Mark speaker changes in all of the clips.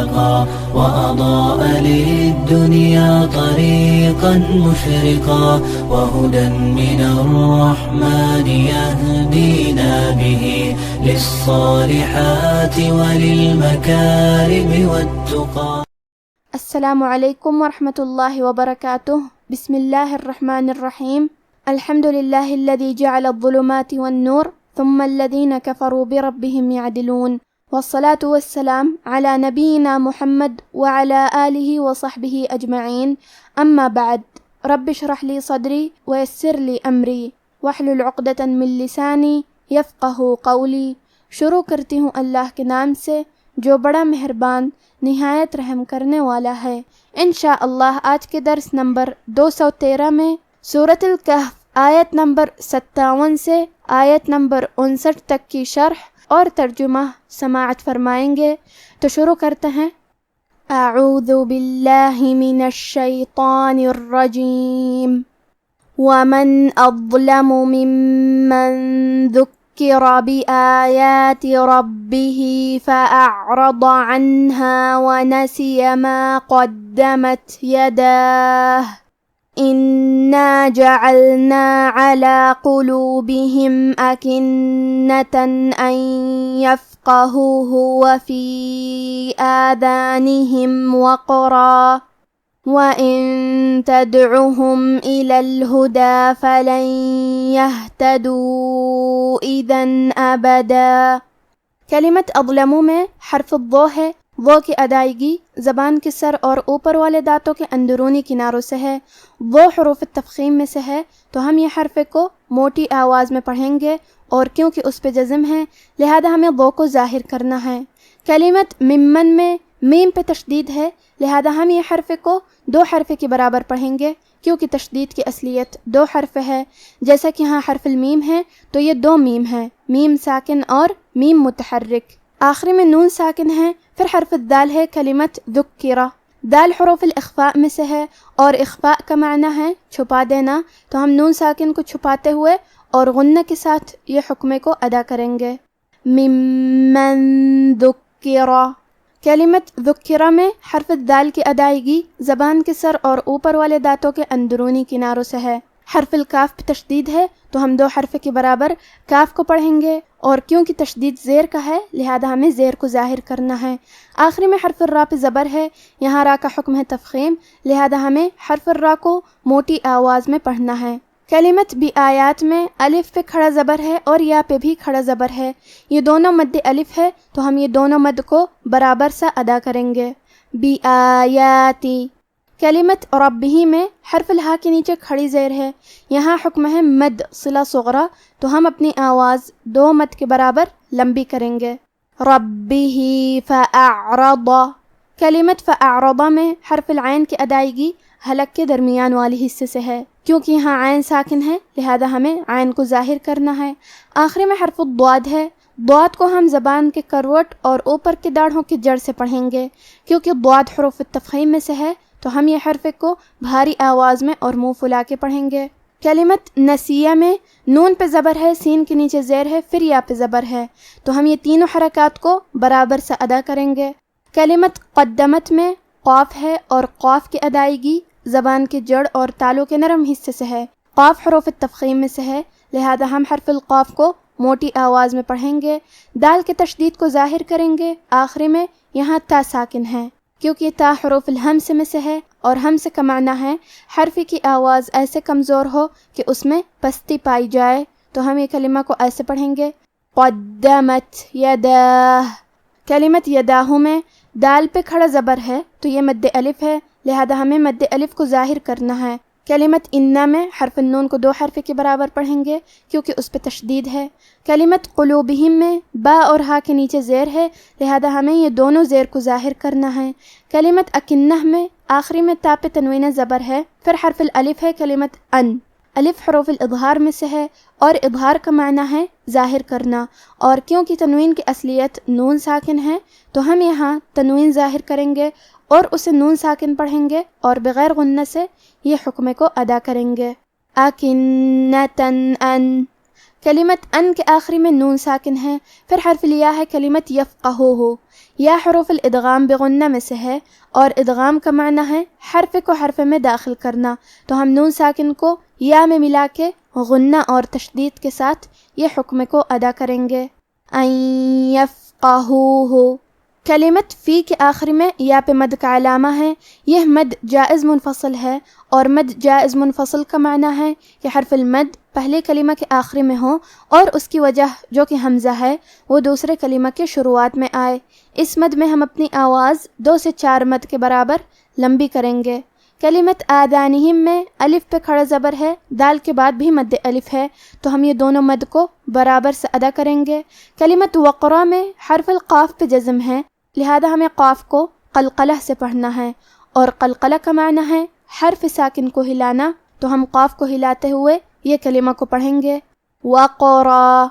Speaker 1: خلقا وأضاء للدنيا طريقا مشرقا وهدى من الرحمن يهدينا به للصالحات وللمكارم والتقى.
Speaker 2: السلام علیکم ورحمۃ اللہ وبرکاتہ. بسم اللہ الرحمن الرحیم. الحمد للہ الذی جعل الظلمات والنور ثم الذین کفروا بربهم يعدلون والصلاة والسلام على نبینا محمد وعلى آلہ وصحبہ اجمعین. اما بعد، رب اشرح لی صدری ویسر لی امری واحلل عقدۃ من لسانی یفقہوا قولی. شروع کرتی ہوں اللہ کے نام سے جو بڑا مہربان نہایت رحم کرنے والا ہے. انشاءاللہ آج کے درس نمبر 213 میں سورۃ الکہف آیت نمبر 57 سے آیت نمبر 59 تک کی شرح اور ترجمہ سماعت فرمائیں گے. تو شروع کرتے ہیں. اعوذ باللہ من الشیطان الرجیم. ومن اظلم ممن ذکر بآيات ربه فأعرض عنها ونسي ما قدمت يداه إنا جعلنا على قلوبهم أكنة أن يفقهوه وفي آذانهم وقرا وَإِن تَدْعُهُمْ إِلَى الْهُدَى فَلَن يَهْتَدُوا إِذًا أَبَدًا. کلمت اظلموا میں حرف الضو ہے. ضو کی ادائیگی زبان کے سر اور اوپر والے دانتوں کے اندرونی کناروں سے ہے. ضو حروف التفخیم میں سے ہے تو ہم یہ حرف کو موٹی آواز میں پڑھیں گے اور کیونکہ اس پہ جزم ہے لہذا ہمیں ضو کو ظاہر کرنا ہے. کلمت ممن میں میم پہ تشدید ہے لہذا ہم یہ حرف کو 2 حرف کے برابر پڑھیں گے کیونکہ تشدید کی اصلیت 2 حرف ہے. جیسا کہ یہاں حرف المیم ہے تو یہ 2 میم ہے، میم ساکن اور میم متحرک. آخری میں نون ساکن ہے. پھر حرف الدال ہے کلمت ذکرہ. دال حروف الاخفاء میں سے ہے اور اخفاء کا معنی ہے چھپا دینا، تو ہم نون ساکن کو چھپاتے ہوئے اور غنہ کے ساتھ یہ حکمے کو ادا کریں گے. ممن ذکرہ. کلمت ذکرہ میں حرف الدال کی ادائیگی زبان کے سر اور اوپر والے دانتوں کے اندرونی کناروں سے ہے. حرف الکاف پہ تشدید ہے تو ہم 2 حرف کے برابر کاف کو پڑھیں گے اور کیونکہ تشدید زیر کا ہے لہذا ہمیں زیر کو ظاہر کرنا ہے. آخری میں حرف الراء پہ زبر ہے. یہاں را کا حکم ہے تفخیم لہذا ہمیں حرف الراء کو موٹی آواز میں پڑھنا ہے. کلمت بھی آیات میں الف پہ کھڑا زبر ہے اور یا پہ بھی کھڑا زبر ہے. یہ دونوں مد الف ہے تو ہم یہ دونوں مد کو برابر سا ادا کریں گے. بی آیاتی. کلمت ربہ میں حرف الہا کے نیچے کھڑی زیر ہے. یہاں حکم ہے مد صلہ صغرا تو ہم اپنی آواز 2 مد کے برابر لمبی کریں گے. ربہ فأعرض. کلمت فأعرض میں حرف العین کی ادائیگی حلق کے درمیان والی حصے سے ہے. کیونکہ یہاں عین ساکن ہے لہذا ہمیں عین کو ظاہر کرنا ہے. آخری میں حرف الضاد ہے. ضاد کو ہم زبان کے کروٹ اور اوپر کے داڑھوں کی جڑ سے پڑھیں گے. کیونکہ ضاد حروف التفخیم میں سے ہے تو ہم یہ حرف کو بھاری آواز میں اور منہ پھلا کے پڑھیں گے. کلمت نسیہ میں نون پہ زبر ہے، سین کے نیچے زیر ہے، پھر یا پہ زبر ہے تو ہم یہ تینوں حرکات کو برابر سے ادا کریں گے. کلمت قدمت میں قاف ہے اور قاف کی ادائیگی زبان کے جڑ اور تالوں کے نرم حصے سے ہے. قاف حروف التفخیم میں سے ہے لہذا ہم حرف القاف کو موٹی آواز میں پڑھیں گے. دال کے تشدید کو ظاہر کریں گے. آخری میں یہاں تا ساکن ہے کیونکہ تا حروف الہمس میں سے ہے اور ہمس کا معنی ہے حرف کی آواز ایسے کمزور ہو کہ اس میں پستی پائی جائے، تو ہم یہ کلمہ کو ایسے پڑھیں گے. قدمت یداہ. کلمت یداہ میں دال پہ کھڑا زبر ہے تو یہ مد الف ہے لہذا ہمیں مد الف کو ظاہر کرنا ہے. کلمت انا میں حرف النون کو 2 حرف کے برابر پڑھیں گے کیونکہ اس پہ تشدید ہے. کلمت قلوبہم میں با اور ہا کے نیچے زیر ہے لہذا ہمیں یہ دونوں زیر کو ظاہر کرنا ہے. کلمت اکنہ میں آخری میں تا پہ تنوین زبر ہے، پھر حرف الالف ہے. کلمت ان الف حروف الاظہار میں سے ہے اور اظہار کا معنی ہے ظاہر کرنا، اور کیونکہ تنوین کی اصلیت نون ساکن ہے تو ہم یہاں تنوین ظاہر کریں گے اور اسے نون ساکن پڑھیں گے اور بغیر غنہ سے یہ حکم کو ادا کریں گے. اکنتن ان. کلمت ان کے آخری میں نون ساکن ہے، پھر حرف الیا ہے کلمت یفقہوہ، یا حروف الادغام بغنہ میں سے ہے، اور ادغام کا معنی ہے حرف کو حرف میں داخل کرنا، تو ہم نون ساکن کو یا میں ملا کے غنہ اور تشدید کے ساتھ یہ حکم کو ادا کریں گے۔ ان یفقہوہ، کلمت فی کے آخری میں یا پہ مد کا علامہ ہے، یہ مد جائز منفصل ہے، اور مد جائز منفصل کا معنی ہے کہ حرف المد پہلے کلمہ کے آخری میں ہو اور اس کی وجہ جو کہ حمزہ ہے وہ دوسرے کلمہ کے شروعات میں آئے۔ اس مد میں ہم اپنی آواز 2 سے 4 مد کے برابر لمبی کریں گے۔ کلمت آذانہم میں الف پہ کھڑا زبر ہے، دال کے بعد بھی مد الف ہے، تو ہم یہ دونوں مد کو برابر سے ادا کریں گے۔ کلمت وقرہ میں حرف القاف پہ جزم ہے، لہذا ہمیں قاف کو قلقلہ سے پڑھنا ہے، اور قلقلہ کا معنی ہے حرف ساکن کو ہلانا، تو ہم قاف کو ہلاتے ہوئے یہ کلمہ کو پڑھیں گے۔ وقرا،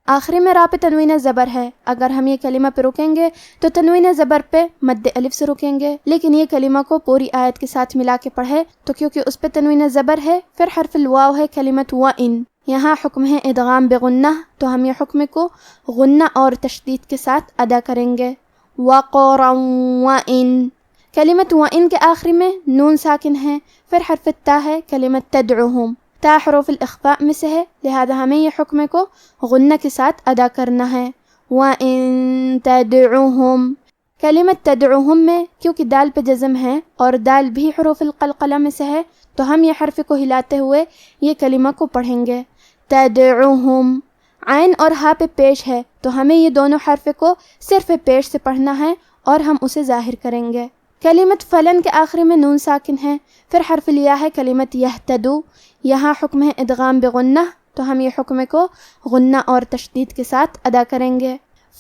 Speaker 2: آخری میں را پہ تنوین زبر ہے، اگر ہم یہ کلمہ پہ رکیں گے تو تنوین زبر پہ مد الف سے رکیں گے، لیکن یہ کلمہ کو پوری آیت کے ساتھ ملا کے پڑھے تو کیونکہ اس پہ تنوین زبر ہے، پھر حرف الواو ہے کلمت وَإِن، یہاں حکم ہے ادغام بغنہ، تو ہم یہ حکم کو غنہ اور تشدید کے ساتھ ادا کریں گے۔ وَقْرًا وَإِن، کلمت وَإِن کے آخری میں نون ساکن ہے، پھر حرف التا ہے کلمت تدعوہم، تا حروف الاخفاء میں سے ہے، لہذا ہمیں یہ حکم کو غنہ کے ساتھ ادا کرنا ہے۔ وَإِن تَدْعُوهُمْ، کلمت تدعوہم میں کیونکہ دال پہ جزم ہے اور دال بھی حروف القلقلہ میں سے ہے، تو ہم یہ حرف کو ہلاتے ہوئے یہ کلمہ کو پڑھیں گے۔ تدعوہم، عین اور ہا پہ پیش ہے، تو ہمیں یہ دونوں حرف کو صرف پیش سے پڑھنا ہے اور ہم اسے ظاہر کریں گے۔ کلمت فلن کے آخری میں نون ساکن ہے، پھر حرف الیا ہے کلمت یہتدو، یہاں حکم ہے ادغام بغنہ، تو ہم یہ حکم کو غنہ اور تشدید کے ساتھ ادا کریں گے۔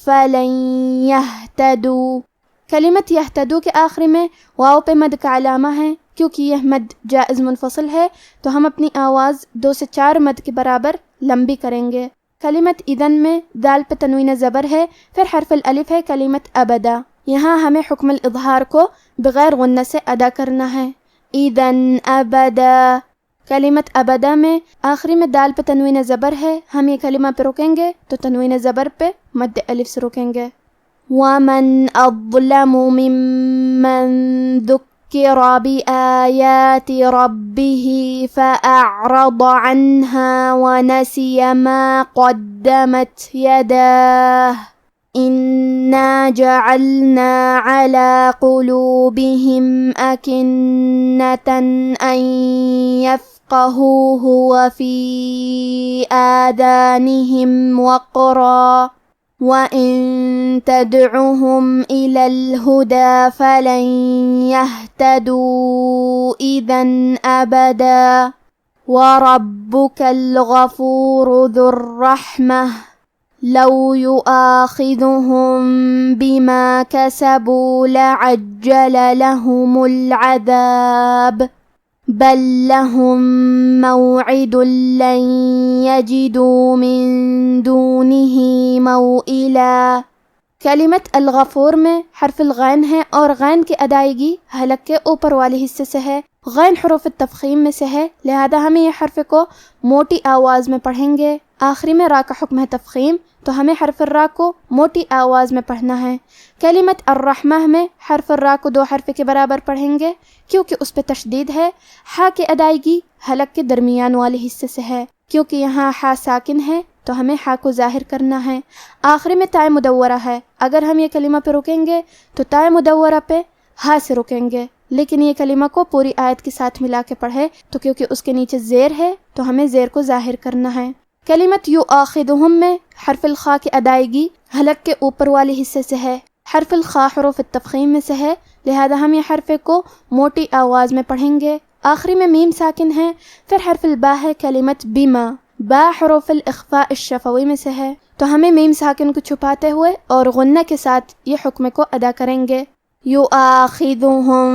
Speaker 2: فلن یہتدو، کلمت یہتدو کے آخری میں واو پہ مد کا علامہ ہے، کیونکہ یہ مد جائز منفصل ہے تو ہم اپنی آواز 2 سے 4 مد کے برابر لمبی کریں گے۔ کلمت اذن میں دال پہ تنوین زبر ہے، پھر حرف الالف ہے کلمت ابدا، یہاں ہمیں حکم الاظہار کو بغیر غنہ سے ادا کرنا ہے۔ اذن ابدا، کلمت ابدا میں آخری میں دال پہ تنوین زبر ہے، ہم یہ کلمہ پہ رکیں گے تو تنوین زبر پہ مد الف سے رکیں گے۔ وَمَنْ أَظْلَمُ مِمَّنْ ذُكِّرَ بِآيَاتِ رَبِّهِ فَأَعْرَضَ عَنْهَا وَنَسِيَ مَا قَدَّمَتْ يَدَاهُ إِنَّا جَعَلْنَا عَلَى قُلُوبِهِمْ أَكِنَّةً أَن يَفْقَهُوهُ وَفِي آذَانِهِمْ وَقْرًا وَإِن تَدْعُهُمْ إِلَى الْهُدَى فَلَن يَهْتَدُوا إِذًا أَبَدًا وَرَبُّكَ الْغَفُورُ ذُو الرَّحْمَةِ لَوْ يُؤَاخِذُهُم بِمَا كَسَبُوا لَعَجَّلَ لَهُمُ الْعَذَابَ بَل لَّهُم مَّوْعِدٌ لَّن يَجِدُوا مِن دُونِهِ مَوْئِلًا، کلمت الغفور میں حرف الغین ہے اور غین کی ادائیگی حلق کے اوپر والے حصے سے ہے، غین حروف التفخیم میں سے ہے، لہذا ہمیں یہ حرف کو موٹی آواز میں پڑھیں گے۔ آخری میں را کا حکم ہے تفخیم، تو ہمیں حرف الرا کو موٹی آواز میں پڑھنا ہے۔ کلمت الرحمہ میں حرف الرا کو 2 حرف کے برابر پڑھیں گے کیونکہ اس پہ تشدید ہے۔ ہا کی ادائیگی حلق کے درمیان والے حصے سے ہے، کیونکہ یہاں ہا ساکن ہے تو ہمیں ہا کو ظاہر کرنا ہے۔ آخری میں تائے مدورہ ہے، اگر ہم یہ کلمہ پہ رکیں گے تو تائے مدورہ پہ ہا سے رکیں گے، لیکن یہ کلمہ کو پوری آیت کے ساتھ ملا کے پڑھے تو کیونکہ اس کے نیچے زیر ہے تو ہمیں زیر کو ظاہر کرنا ہے۔ کلمت یؤاخذہم میں حرف الخاء کی ادائیگی حلق کے اوپر والے حصے سے ہے، حرف الخاء حروف التفخیم میں سے ہے، لہذا ہم یہ حرف کو موٹی آواز میں پڑھیں گے۔ آخری میں میم ساکن ہے، پھر حرف البا ہے کلمت بما، با حروف الاخفاء الشفوی میں سے ہے، تو ہمیں میم ساکن کو چھپاتے ہوئے اور غنہ کے ساتھ یہ حکم کو ادا کریں گے۔ یؤاخذہم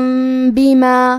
Speaker 2: بما،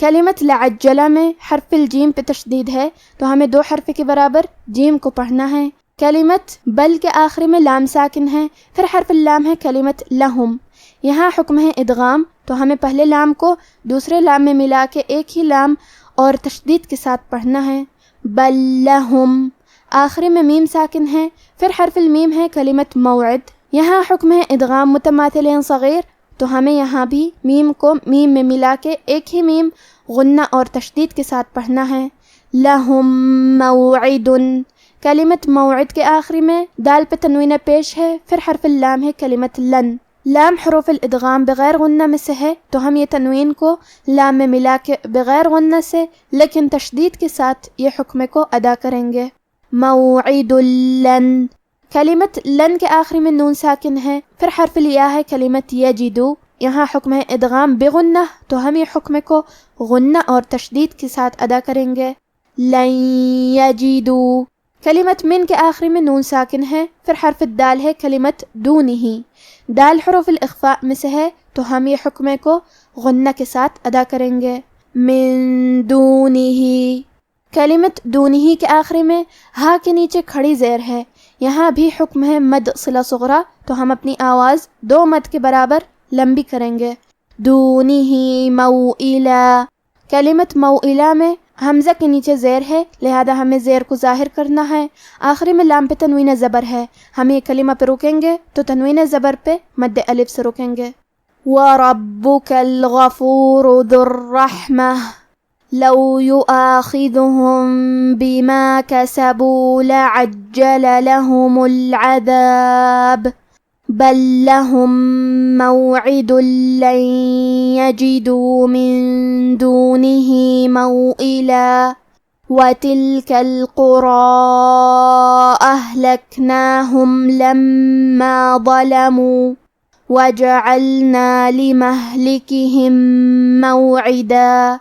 Speaker 2: کلمت لعجلہ میں حرف الجیم پہ تشدید ہے تو ہمیں 2 حرف کے برابر جیم کو پڑھنا ہے۔ کلمت بل کے آخری میں لام ساکن ہے، پھر حرف اللام ہے کلمت لہم، یہاں حکم ہے ادغام، تو ہمیں پہلے لام کو دوسرے لام میں ملا کے ایک ہی لام اور تشدید کے ساتھ پڑھنا ہے۔ بل لہم، آخری میں میم ساکن ہے، پھر حرف المیم ہے کلمت موعد۔ یہاں حکم ہے ادغام متماثلین صغیر، تو ہمیں یہاں بھی میم کو میم میں ملا کے ایک ہی میم غنہ اور تشدید کے ساتھ پڑھنا ہے۔ لہم موعد، کلمت موعد کے آخری میں دال پہ تنوین پیش ہے، پھر حرف اللام ہے کلمت لن۔ لام حروف الادغام بغیر غنہ میں سے ہے، تو ہم یہ تنوین کو لام میں ملا کے بغیر غنہ سے لیکن تشدید کے ساتھ یہ حکم کو ادا کریں گے۔ موعد لن، کلمت لن کے آخری میں نون ساکن ہے، پھر حرف الیا ہے کلمت یجدو۔ یہاں حکم ہے ادغام بغنہ، تو ہم یہ حکم کو غنہ اور تشدید کے ساتھ ادا کریں گے۔ لن یجدو، کلمت من کے آخری میں نون ساکن ہے، پھر حرف الدال ہے کلمت دونہی۔ دال حروف الاخفاء میں سے ہے، تو ہم یہ حکم کو غنہ کے ساتھ ادا کریں گے۔ من دونہی، کلمت دونہی کے آخری میں ہا کے نیچے کھڑی زیر ہے، یہاں بھی حکم ہے مد صلہ صغرا، تو ہم اپنی آواز 2 مد کے برابر لمبی کریں گے۔ دونہی موئلا، کلمت موئلا میں حمزہ کے نیچے زیر ہے، لہذا ہمیں زیر کو ظاہر کرنا ہے۔ آخری میں لام پہ تنوین زبر ہے، ہم یہ کلمہ پہ رکیں گے تو تنوین زبر پہ مد الف سے رکیں گے۔ وَرَبُّكَ الْغَفُورُ ذُو الرَّحْمَةِ لَوْ يُؤَاخِذُهُم بِمَا كَسَبُوا لَعَجَّلَ لَهُمُ الْعَذَابَ بَل لَّهُم مَّوْعِدٌ لَّن يَجِدُوا مِن دُونِهِ مَوْئِلًا وَتِلْكَ الْقُرَىٰ أَهْلَكْنَاهُمْ لَمَّا ظَلَمُوا وَجَعَلْنَا لِمَهْلِكِهِم مَّوْعِدًا۔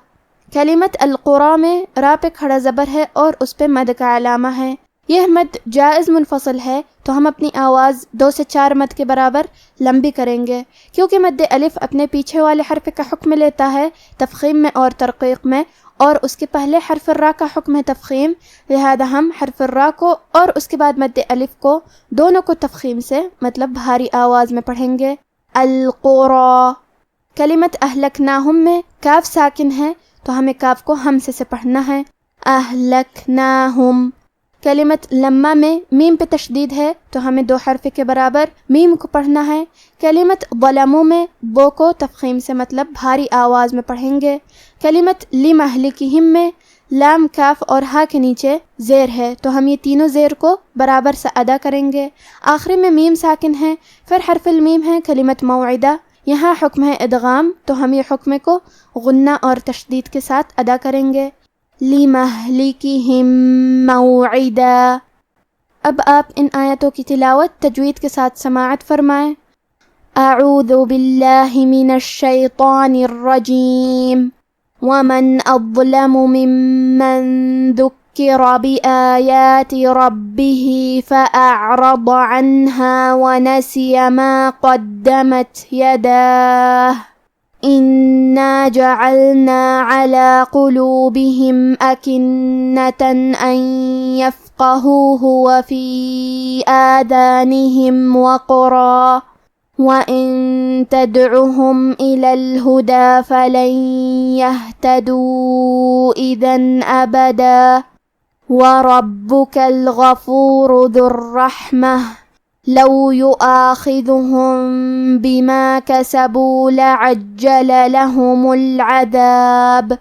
Speaker 2: کلمت القرى میں را پہ کھڑا زبر ہے اور اس پہ مد کا علامہ ہے، یہ مد جائز منفصل ہے، تو ہم اپنی آواز 2 سے 4 مد کے برابر لمبی کریں گے۔ کیونکہ مد الف اپنے پیچھے والے حرف کا حکم لیتا ہے تفخیم میں اور ترقیق میں، اور اس کے پہلے حرف الراء کا حکم ہے تفخیم، لہذا ہم حرف الراء کو اور اس کے بعد مد الف کو دونوں کو تفخیم سے مطلب بھاری آواز میں پڑھیں گے۔ القرى، کلمت اہلکناہم میں کاف ساکن ہے، تو ہمیں کاف کو ہمزے سے پڑھنا ہے۔ اہلکناہم، کلمت لما میں میم پہ تشدید ہے، تو ہمیں 2 حرف کے برابر میم کو پڑھنا ہے۔ کلمت ظلموا میں بو کو تفخیم سے مطلب بھاری آواز میں پڑھیں گے۔ کلمت لمہلکہم میں لام کاف اور ہا کے نیچے زیر ہے، تو ہم یہ تینوں زیر کو برابر سے ادا کریں گے۔ آخری میں میم ساکن ہے، پھر حرف المیم ہے کلمت موعدہ، یہاں حکم ہے ادغام، تو ہم یہ حکم کو غنہ اور تشدید کے ساتھ ادا کریں گے۔ لِمَهْلِكِهِم مَّوْعِدًا۔ اب آپ ان آیتوں کی تلاوت تجوید کے ساتھ سماعت فرمائیں۔ اعوذ باللہ من الشیطان الرجیم ومن اظلم ممن ذکر بآیات ربه فأعرض عنها ونسي ما قدمت يداه إنا جعلنا على قلوبهم أكنة أن يفقهوه وفي آذانهم وقرا وإن تدعهم إلى الهدى فلن يهتدوا إذا أبدا وربك الغفور ذو الرحمة لو يؤاخذهم بما كسبوا لعجل لهم العذاب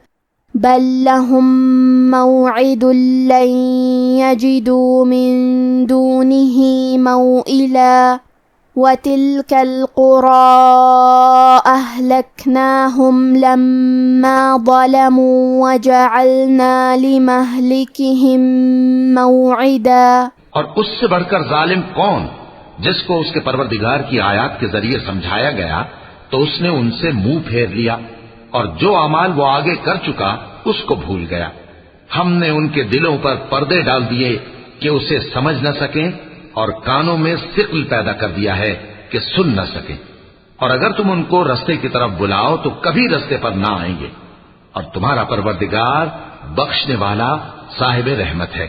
Speaker 2: بل لهم موعد لن يجدوا من دونه موئلا وتلك القرى أهلكناهم لما ظلموا وجعلنا لمهلكهم موعدا۔
Speaker 3: اور اس سے بڑھ کر ظالم کون جس کو اس کے پروردگار کی آیات کے ذریعے سمجھایا گیا تو اس نے ان سے منہ پھیر لیا، اور جو اعمال وہ آگے کر چکا اس کو بھول گیا۔ ہم نے ان کے دلوں پر پردے ڈال دیے کہ اسے سمجھ نہ سکیں، اور کانوں میں ثقل پیدا کر دیا ہے کہ سن نہ سکیں، اور اگر تم ان کو رستے کی طرف بلاؤ تو کبھی رستے پر نہ آئیں گے، اور تمہارا پروردگار بخشنے والا صاحب رحمت ہے۔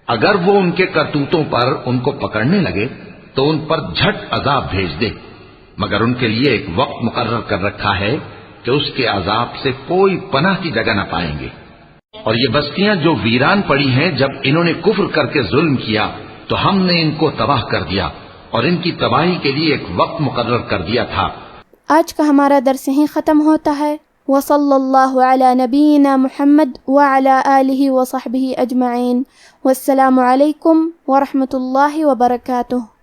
Speaker 3: اگر وہ ان کے کرتوتوں پر ان کو پکڑنے لگے تو ان پر جھٹ عذاب بھیج دے، مگر ان کے لیے ایک وقت مقرر کر رکھا ہے کہ اس کے عذاب سے کوئی پناہ کی جگہ نہ پائیں گے۔ اور یہ بستیاں جو ویران پڑی ہیں، جب انہوں نے کفر کر کے ظلم کیا تو ہم نے ان کو تباہ کر دیا اور ان کی تباہی کے لیے ایک وقت مقرر کر دیا تھا۔
Speaker 2: آج کا ہمارا درس یہیں ختم ہوتا ہے۔ وصلی اللہ علی نبینا محمد وعلی آلہ وصحبہ اجمعین، والسلام علیکم ورحمۃ اللہ وبرکاتہ۔